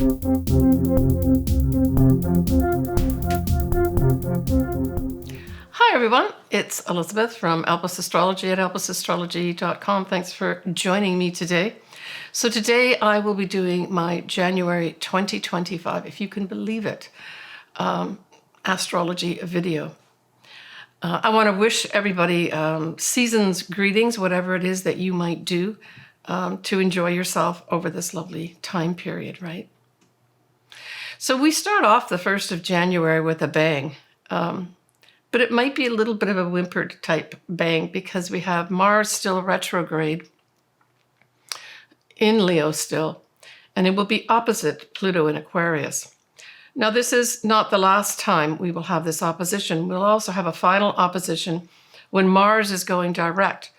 Hi everyone, it's Elizabeth from Elvis Astrology at elvisastrology.com. Thanks for joining me today. So today I will be doing my January 2025, if you can believe it, astrology video. I want to wish everybody season's greetings, whatever it is that you might do to enjoy yourself over this lovely time period, right? So we start off the 1st of January with a bang. But it might be a little bit of a whimpered type bang because we have Mars still retrograde in Leo still, and it will be opposite Pluto in Aquarius. Now, this is not the last time we will have this opposition. We'll also have a final opposition when Mars is going direct.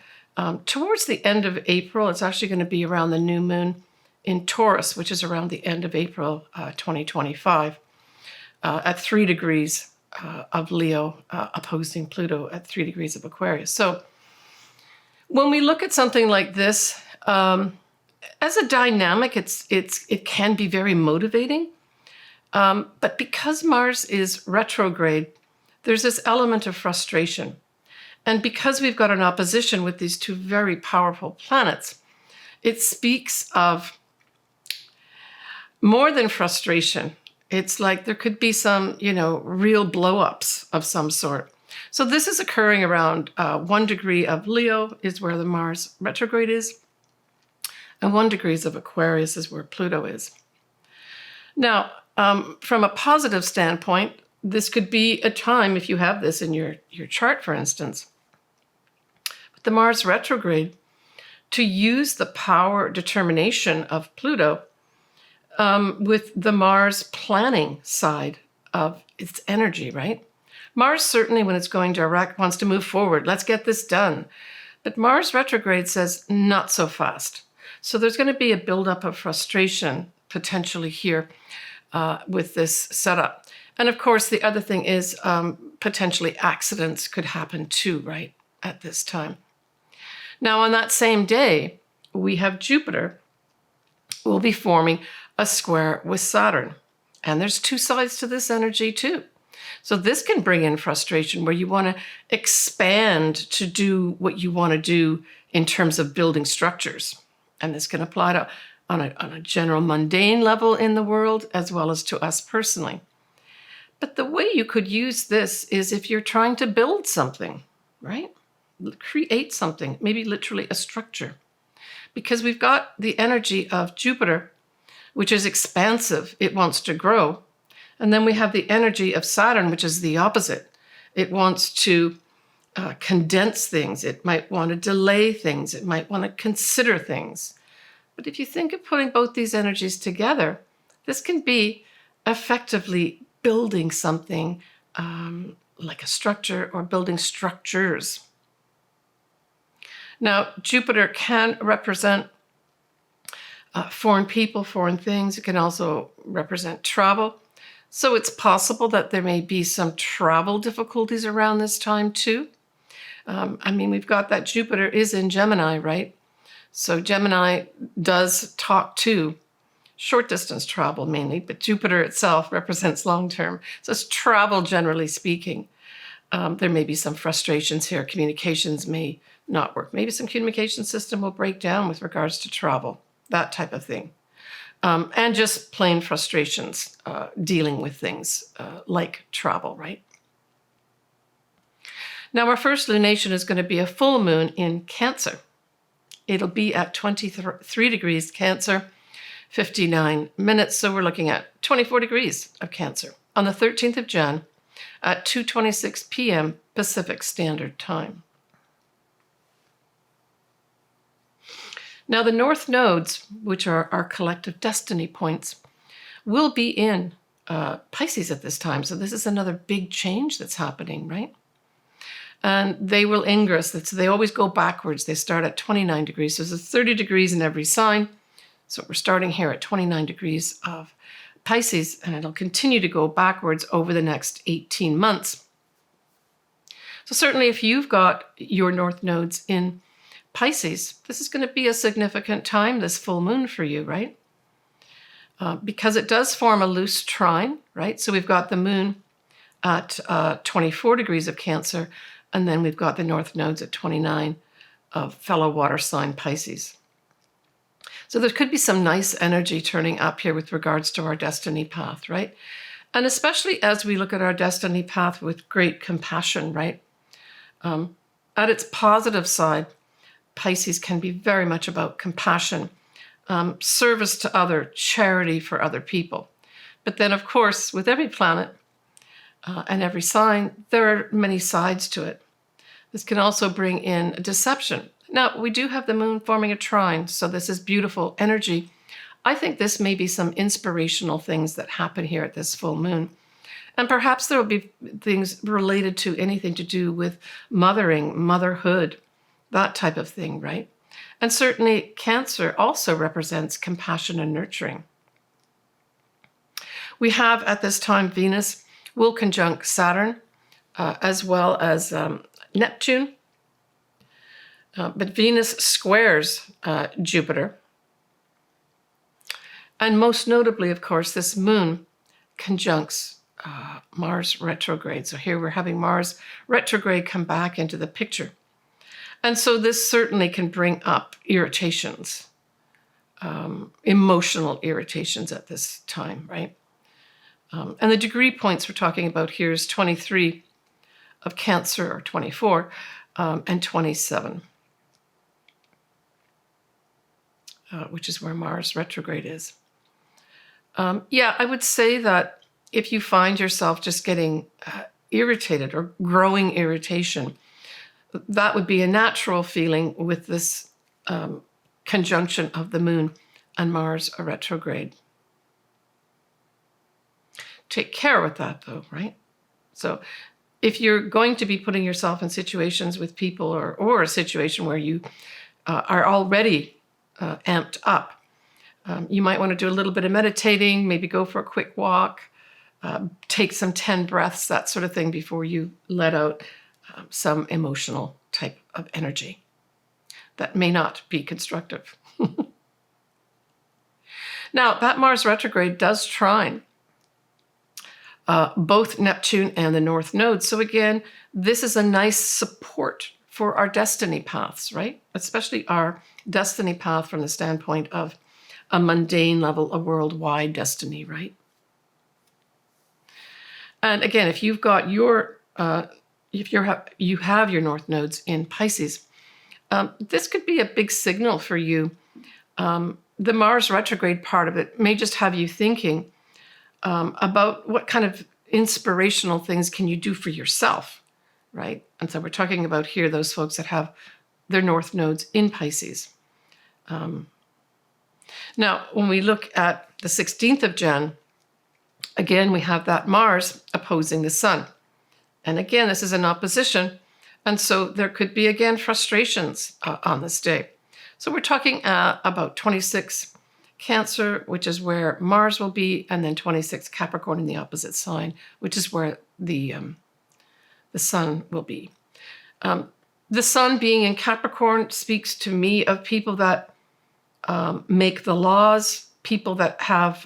Towards the end of April, it's actually going to be around the new moon in Taurus, which is around the end of April 2025, at 3 degrees of Leo opposing Pluto at 3 degrees of Aquarius. So when we look at something like this, as a dynamic, it can be very motivating. But because Mars is retrograde, there's this element of frustration. And because we've got an opposition with these two very powerful planets, it speaks of more than frustration. It's like there could be some, real blow-ups of some sort. So this is occurring around 1 degree of Leo is where the Mars retrograde is, and 1 degree of Aquarius is where Pluto is. Now, from a positive standpoint, this could be a time, if you have this in your chart, for instance, with the Mars retrograde, to use the power determination of Pluto with the Mars planning side of its energy, right? Mars certainly, when it's going direct, wants to move forward. Let's get this done. But Mars retrograde says not so fast. So there's going to be a buildup of frustration potentially here with this setup. And of course, the other thing is potentially accidents could happen too, right, at this time. Now, on that same day, we have Jupiter will be forming a square with Saturn. And there's two sides to this energy too. So this can bring in frustration where you want to expand to do what you want to do in terms of building structures. And this can apply to on a general mundane level in the world as well as to us personally. But the way you could use this is if you're trying to build something, right? Create something, maybe literally a structure. Because we've got the energy of Jupiter, which is expansive. It wants to grow. And then we have the energy of Saturn, which is the opposite. It wants to condense things. It might want to delay things. It might want to consider things. But if you think of putting both these energies together, this can be effectively building something like a structure or building structures. Now, Jupiter can represent foreign people, foreign things. It can also represent travel. So it's possible that there may be some travel difficulties around this time too. We've got that Jupiter is in Gemini, right? So Gemini does talk to short distance travel mainly, but Jupiter itself represents long term. So it's travel generally speaking. There may be some frustrations here. Communications may not work. Maybe some communication system will break down with regards to travel. That type of thing. And just plain frustrations dealing with things like travel, right? Now, our first lunation is going to be a full moon in Cancer. It'll be at 23 degrees Cancer, 59 minutes. So we're looking at 24 degrees of Cancer on the 13th of Jan at 2:26 p.m. Pacific Standard Time. Now, the North nodes, which are our collective destiny points, will be in Pisces at this time. So this is another big change that's happening, right? And they will ingress. They always go backwards. They start at 29 degrees. So there's 30 degrees in every sign. So we're starting here at 29 degrees of Pisces, and it'll continue to go backwards over the next 18 months. So certainly if you've got your North nodes in Pisces, this is going to be a significant time, this full moon for you, right? because it does form a loose trine, right? So we've got the moon at 24 degrees of Cancer, and then we've got the north nodes at 29 of fellow water sign Pisces. So there could be some nice energy turning up here with regards to our destiny path, right? And especially as we look at our destiny path with great compassion, right? At its positive side, Pisces can be very much about compassion, service to other, charity for other people. But then, of course, with every planet and every sign, there are many sides to it. This can also bring in deception. Now, we do have the moon forming a trine, so this is beautiful energy. I think this may be some inspirational things that happen here at this full moon. And perhaps there will be things related to anything to do with mothering, motherhood, that type of thing, right? And certainly Cancer also represents compassion and nurturing. We have at this time Venus will conjunct Saturn, as well as Neptune. But Venus squares Jupiter. And most notably, of course, this moon conjuncts Mars retrograde. So here we're having Mars retrograde come back into the picture. And so this certainly can bring up irritations, emotional irritations at this time, right? And the degree points we're talking about here is 23 of Cancer, or 24, and 27, which is where Mars retrograde is. Yeah, I would say that if you find yourself just getting irritated or growing irritation, that would be a natural feeling with this conjunction of the moon and Mars retrograde. Take care with that, though, right? So if you're going to be putting yourself in situations with people, or a situation where you are already amped up, you might want to do a little bit of meditating, maybe go for a quick walk, take some 10 breaths, that sort of thing, before you let out some emotional type of energy that may not be constructive. Now, that Mars retrograde does trine both Neptune and the north node. So again, this is a nice support for our destiny paths, right? Especially our destiny path from the standpoint of a mundane level, a worldwide destiny, right? And again, if you've got your, you have your north nodes in Pisces, this could be a big signal for you. The Mars retrograde part of it may just have you thinking about what kind of inspirational things can you do for yourself, right? And so we're talking about here those folks that have their north nodes in Pisces. Now, when we look at the 16th of Jan, again, we have that Mars opposing the Sun. And again, this is an opposition. And so there could be, again, frustrations on this day. So we're talking about 26 Cancer, which is where Mars will be, and then 26 Capricorn in the opposite sign, which is where the Sun will be. The Sun being in Capricorn speaks to me of people that make the laws, people that have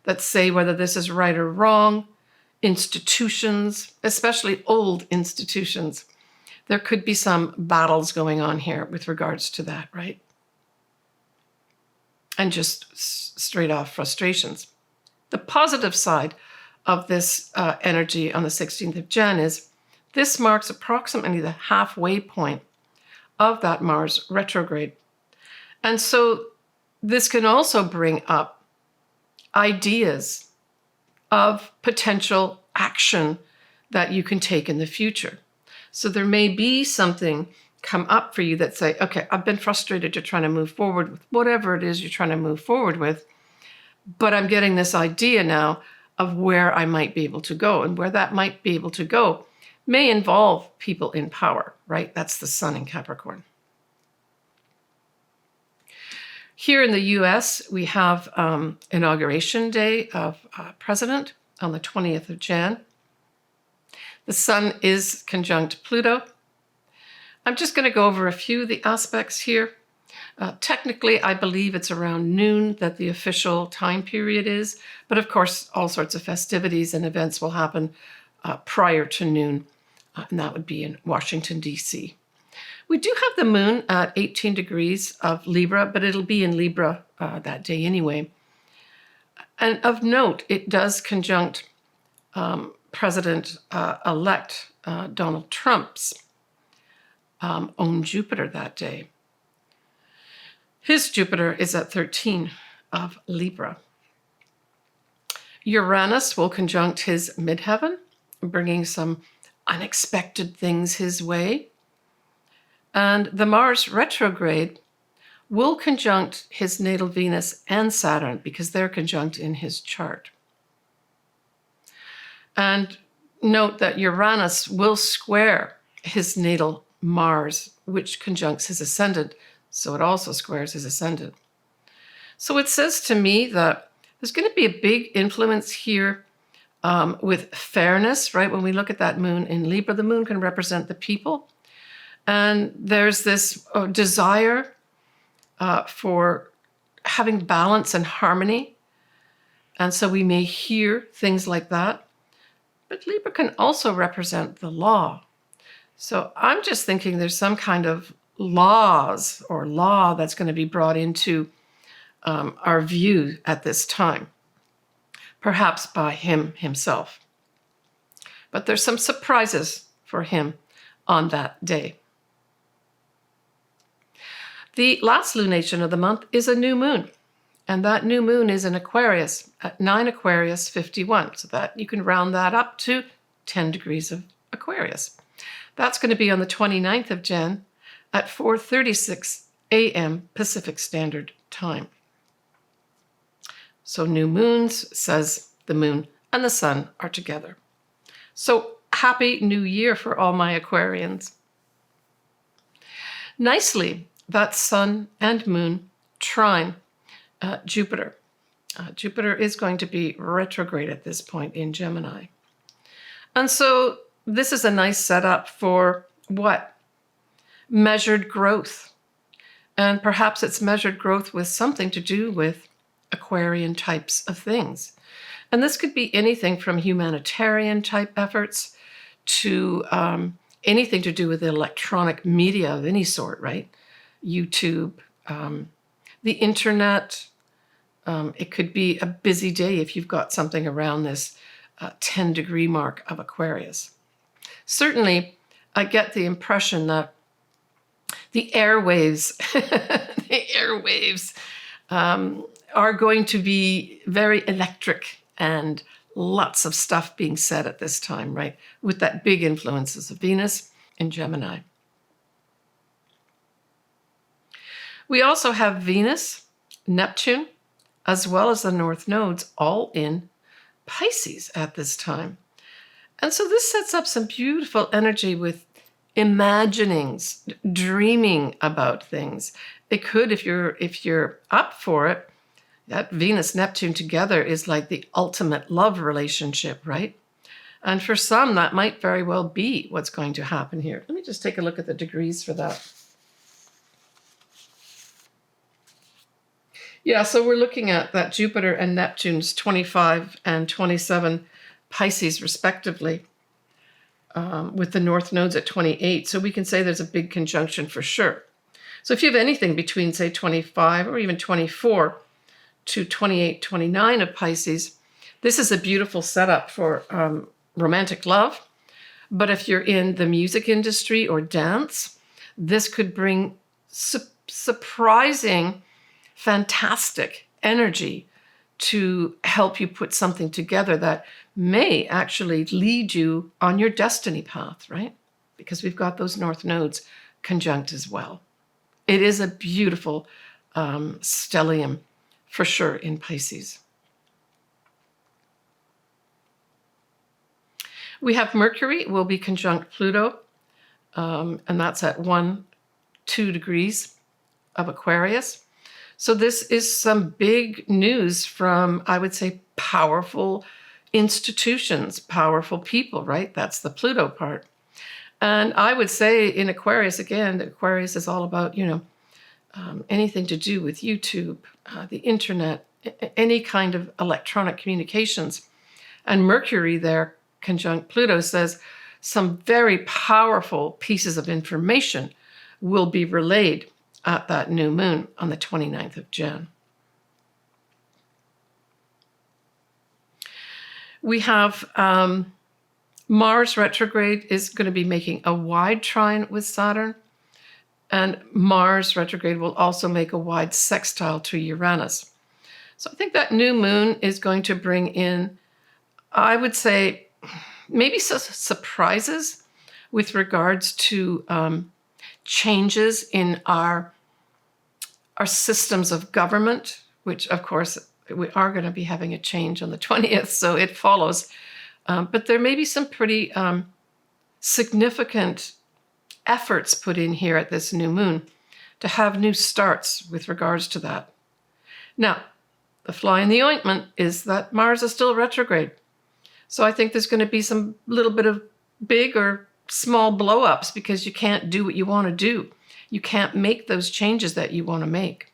that say whether this is right or wrong, institutions, especially old institutions. There could be some battles going on here with regards to that, right? And just straight off frustrations. The positive side of this energy on the 16th of Jan is this marks approximately the halfway point of that Mars retrograde. And so this can also bring up ideas of potential action that you can take in the future. So there may be something come up for you that say, okay, I've been frustrated, you're trying to move forward with whatever it is you're trying to move forward with, but I'm getting this idea now of where I might be able to go, and where that might be able to go may involve people in power, right? That's the Sun in Capricorn. Here in the US, we have Inauguration Day of President on the 20th of Jan. The Sun is conjunct Pluto. I'm just going to go over a few of the aspects here. Technically, I believe it's around noon that the official time period is, but of course, all sorts of festivities and events will happen prior to noon, and that would be in Washington, D.C. We do have the moon at 18 degrees of Libra, but it'll be in Libra that day anyway. And of note, it does conjunct President-elect Donald Trump's own Jupiter that day. His Jupiter is at 13 of Libra. Uranus will conjunct his midheaven, bringing some unexpected things his way. And the Mars retrograde will conjunct his natal Venus and Saturn because they're conjunct in his chart. And note that Uranus will square his natal Mars, which conjuncts his ascendant, so it also squares his ascendant. So it says to me that there's going to be a big influence here with fairness, right? When we look at that moon in Libra, the moon can represent the people. And there's this desire for having balance and harmony. And so we may hear things like that. But Libra can also represent the law. So I'm just thinking there's some kind of laws or law that's going to be brought into our view at this time, perhaps by him himself. But there's some surprises for him on that day. The last lunation of the month is a new moon, and that new moon is in Aquarius at 9 Aquarius 51, so that you can round that up to 10 degrees of Aquarius. That's going to be on the 29th of Jan at 4:36 a.m. Pacific Standard Time. So new moons, says the moon and the sun are together. So happy new year for all my Aquarians. Nicely, that sun and moon trine Jupiter. Jupiter is going to be retrograde at this point in Gemini. And so this is a nice setup for what? Measured growth. And perhaps it's measured growth with something to do with Aquarian types of things. And this could be anything from humanitarian type efforts to anything to do with electronic media of any sort, right? YouTube, the internet. It could be a busy day if you've got something around this 10-degree mark of Aquarius. Certainly, I get the impression that the airwaves, are going to be very electric and lots of stuff being said at this time, right? With that big influences of Venus and Gemini. We also have Venus, Neptune, as well as the North Nodes, all in Pisces at this time. And so this sets up some beautiful energy with imaginings, dreaming about things. It could, if you're up for it, that Venus-Neptune together is like the ultimate love relationship, right? And for some, that might very well be what's going to happen here. Let me just take a look at the degrees for that. Yeah, so we're looking at that Jupiter and Neptune's 25 and 27 Pisces, respectively, with the North Nodes at 28. So we can say there's a big conjunction for sure. So if you have anything between, say, 25 or even 24 to 28, 29 of Pisces, this is a beautiful setup for romantic love. But if you're in the music industry or dance, this could bring surprising, fantastic energy to help you put something together that may actually lead you on your destiny path, right? Because we've got those North Nodes conjunct as well. It is a beautiful stellium for sure in Pisces. We have Mercury will be conjunct Pluto, and that's at 1-2 degrees of Aquarius. So this is some big news from, I would say, powerful institutions, powerful people, right? That's the Pluto part. And I would say in Aquarius, again, Aquarius is all about, anything to do with YouTube, the internet, any kind of electronic communications. And Mercury there, conjunct Pluto, says some very powerful pieces of information will be relayed at that new moon on the 29th of Jan. We have Mars retrograde is going to be making a wide trine with Saturn, and Mars retrograde will also make a wide sextile to Uranus. So I think that new moon is going to bring in, I would say, maybe surprises with regards to changes in our systems of government, which, of course, we are going to be having a change on the 20th, so it follows. But there may be some pretty significant efforts put in here at this new moon to have new starts with regards to that. Now, the fly in the ointment is that Mars is still retrograde. So I think there's going to be some little bit of big or small blow-ups because you can't do what you want to do. You can't make those changes that you want to make.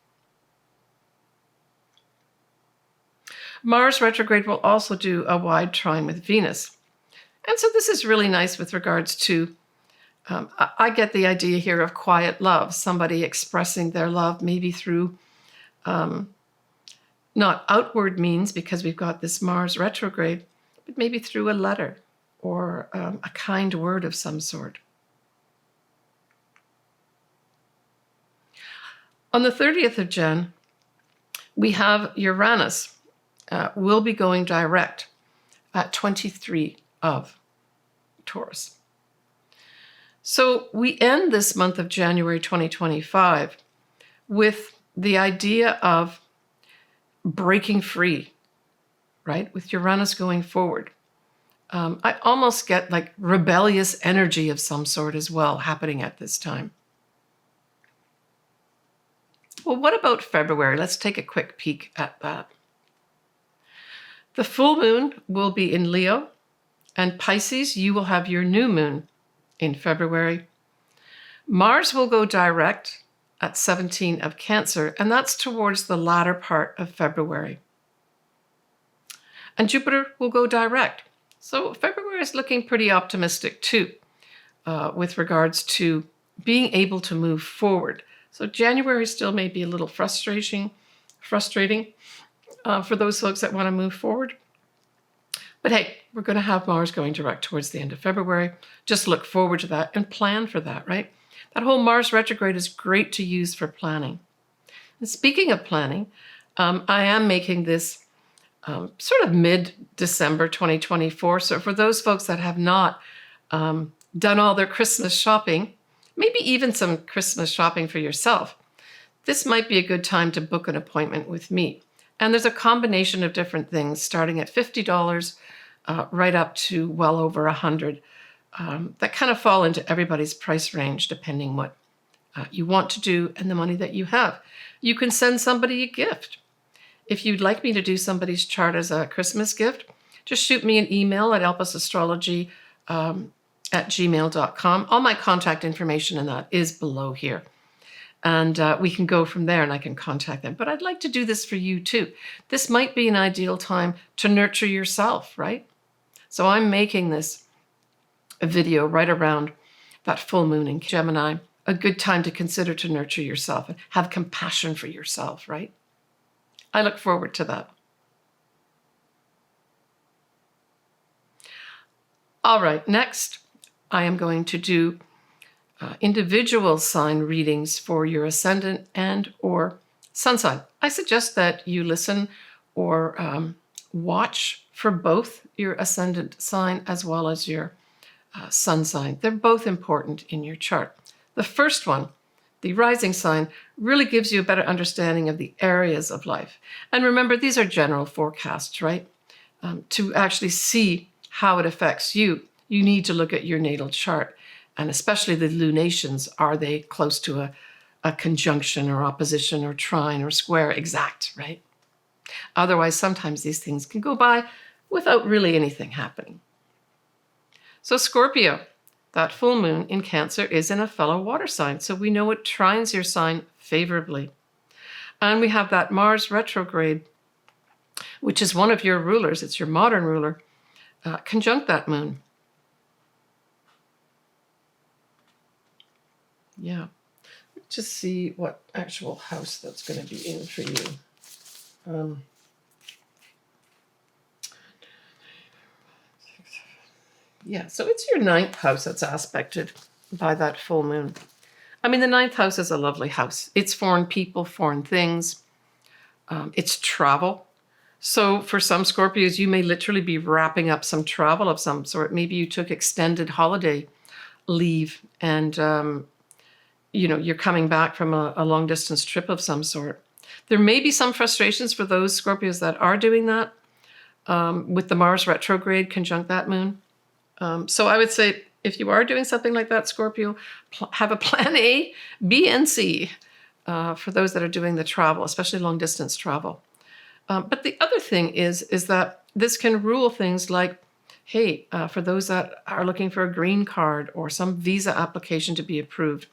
Mars retrograde will also do a wide trine with Venus. And so this is really nice with regards to, I get the idea here of quiet love, somebody expressing their love maybe through not outward means because we've got this Mars retrograde, but maybe through a letter or a kind word of some sort. On the 30th of Jan, we have Uranus will be going direct at 23 of Taurus. So we end this month of January 2025 with the idea of breaking free, right? With Uranus going forward. I almost get like rebellious energy of some sort as well happening at this time. Well, what about February? Let's take a quick peek at that. The full moon will be in Leo, and Pisces, you will have your new moon in February. Mars will go direct at 17 of Cancer, and that's towards the latter part of February. And Jupiter will go direct. So February is looking pretty optimistic too, with regards to being able to move forward. So January still may be a little frustrating for those folks that want to move forward. But hey, we're going to have Mars going direct towards the end of February. Just look forward to that and plan for that, right? That whole Mars retrograde is great to use for planning. And speaking of planning, I am making this sort of mid-December 2024. So for those folks that have not done all their Christmas shopping, maybe even some Christmas shopping for yourself, this might be a good time to book an appointment with me. And there's a combination of different things, starting at $50 right up to well over $100, that kind of fall into everybody's price range, depending what you want to do and the money that you have. You can send somebody a gift. If you'd like me to do somebody's chart as a Christmas gift, just shoot me an email at elpasastrology at gmail.com. All my contact information in that is below here. And we can go from there and I can contact them. But I'd like to do this for you too. This might be an ideal time to nurture yourself, right? So I'm making this video right around that full moon in Gemini, a good time to consider to nurture yourself and have compassion for yourself, right? I look forward to that. All right, next I am going to do individual sign readings for your ascendant and or sun sign. I suggest that you listen or watch for both your ascendant sign as well as your sun sign. They're both important in your chart. The first one, the rising sign, really gives you a better understanding of the areas of life. And remember, these are general forecasts, right? To actually see how it affects you, you need to look at your natal chart. And especially the lunations, are they close to a conjunction or opposition or trine or square exact, right? Otherwise, sometimes these things can go by without really anything happening. So Scorpio, that full moon in Cancer is in a fellow water sign. So we know it trines your sign favorably. And we have that Mars retrograde, which is one of your rulers, it's your modern ruler, conjunct that moon. Yeah. Just see what actual house that's going to be in for you. Yeah, so it's your 9th house that's aspected by that full moon. I mean, the 9th house is a lovely house. It's foreign people, foreign things. It's travel. So for some Scorpios, you may literally be wrapping up some travel of some sort. Maybe you took extended holiday leave and, you're coming back from a long distance trip of some sort. There may be some frustrations for those Scorpios that are doing that with the Mars retrograde conjunct that moon. So I would say if you are doing something like that, Scorpio, have a plan A, B, and C for those that are doing the travel, especially long distance travel. But the other thing is that this can rule things like, hey, for those that are looking for a green card or some visa application to be approved,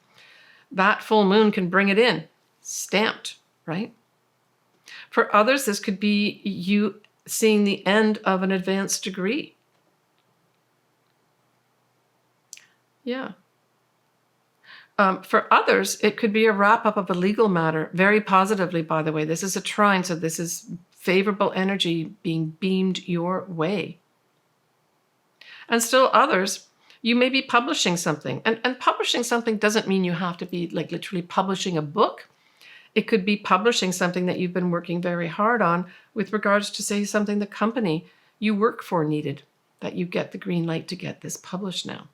that full moon can bring it in, stamped, right? For others, this could be you seeing the end of an advanced degree. Yeah. For others, it could be a wrap-up of a legal matter, very positively, by the way. This is a trine, so this is favorable energy being beamed your way. And still others, you may be publishing something. And publishing something doesn't mean you have to be like literally publishing a book. It could be publishing something that you've been working very hard on with regards to, say, something the company you work for needed, that you get the green light to get this published now.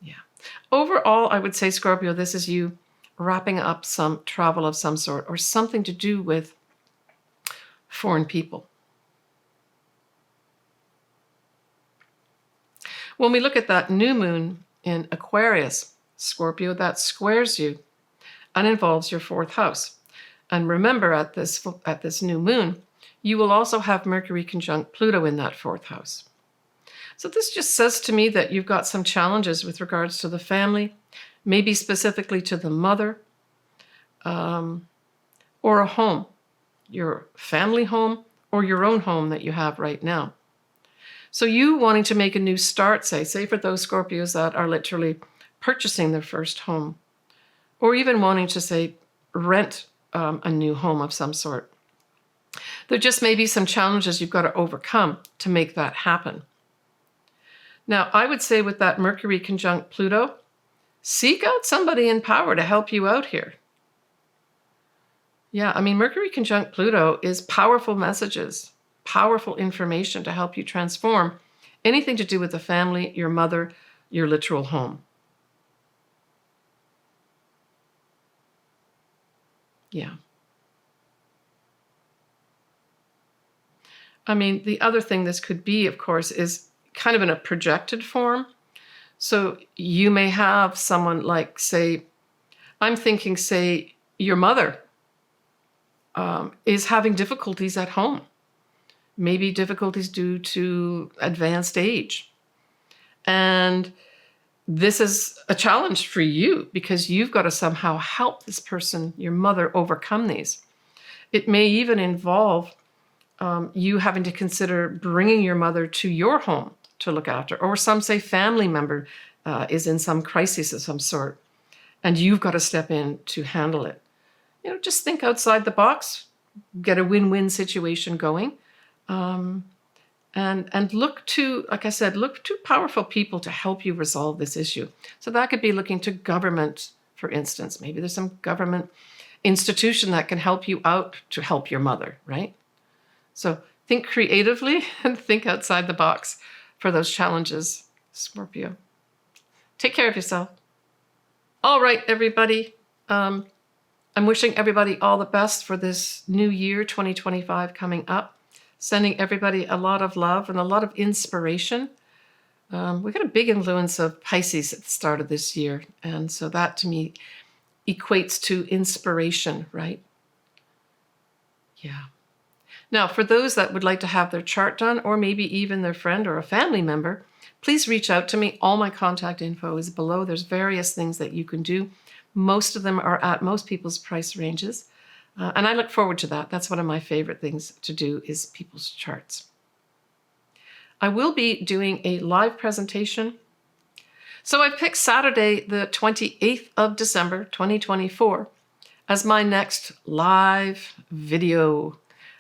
Yeah. Overall, I would say, Scorpio, this is you wrapping up some travel of some sort or something to do with foreign people. When we look at that new moon in Aquarius, Scorpio, that squares you and involves your 4th house. And remember, at this new moon, you will also have Mercury conjunct Pluto in that 4th house. So this just says to me that you've got some challenges with regards to the family, maybe specifically to the mother, or a home, your family home or your own home that you have right now. So you wanting to make a new start, say for those Scorpios that are literally purchasing their first home, or even wanting to, say, rent a new home of some sort. There just may be some challenges you've got to overcome to make that happen. Now, I would say with that Mercury conjunct Pluto, seek out somebody in power to help you out here. Yeah, I mean, Mercury conjunct Pluto is powerful messages, powerful information to help you transform anything to do with the family, your mother, your literal home. Yeah. I mean, the other thing this could be, of course, is kind of in a projected form. So you may have someone like, say, I'm thinking, say, your mother is having difficulties at home, maybe difficulties due to advanced age. And this is a challenge for you because you've got to somehow help this person, your mother, overcome these. It may even involve you having to consider bringing your mother to your home to look after, or some, say, family member is in some crisis of some sort, and you've got to step in to handle it. Just think outside the box, get a win-win situation going, and look to, like I said, look to powerful people to help you resolve this issue. So that could be looking to government, for instance. Maybe there's some government institution that can help you out to help your mother, right? So think creatively and think outside the box for those challenges, Scorpio. Take care of yourself. All right, everybody. I'm wishing everybody all the best for this new year, 2025, coming up. Sending everybody a lot of love and a lot of inspiration. We got a big influence of Pisces at the start of this year. And so that, to me, equates to inspiration, right? Yeah. Now, for those that would like to have their chart done, or maybe even their friend or a family member, please reach out to me. All my contact info is below. There's various things that you can do. Most of them are at most people's price ranges. And I look forward to that. That's one of my favorite things to do is people's charts. I will be doing a live presentation. So I picked Saturday, the 28th of December, 2024, as my next live video.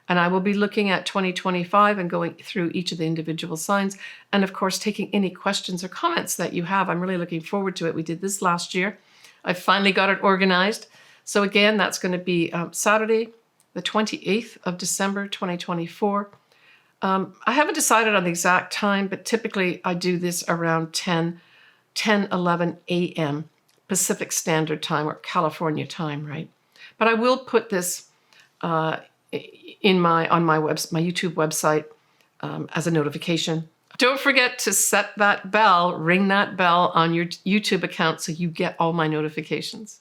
And I will be looking at 2025 and going through each of the individual signs. And of course, taking any questions or comments that you have. I'm really looking forward to it. We did this last year. I finally got it organized. So again, that's going to be Saturday, the 28th of December, 2024. I haven't decided on the exact time, but typically I do this around 11 a.m. Pacific Standard Time or California time, right? But I will put this on my YouTube website as a notification. Don't forget to set that bell, ring that bell on your YouTube account so you get all my notifications.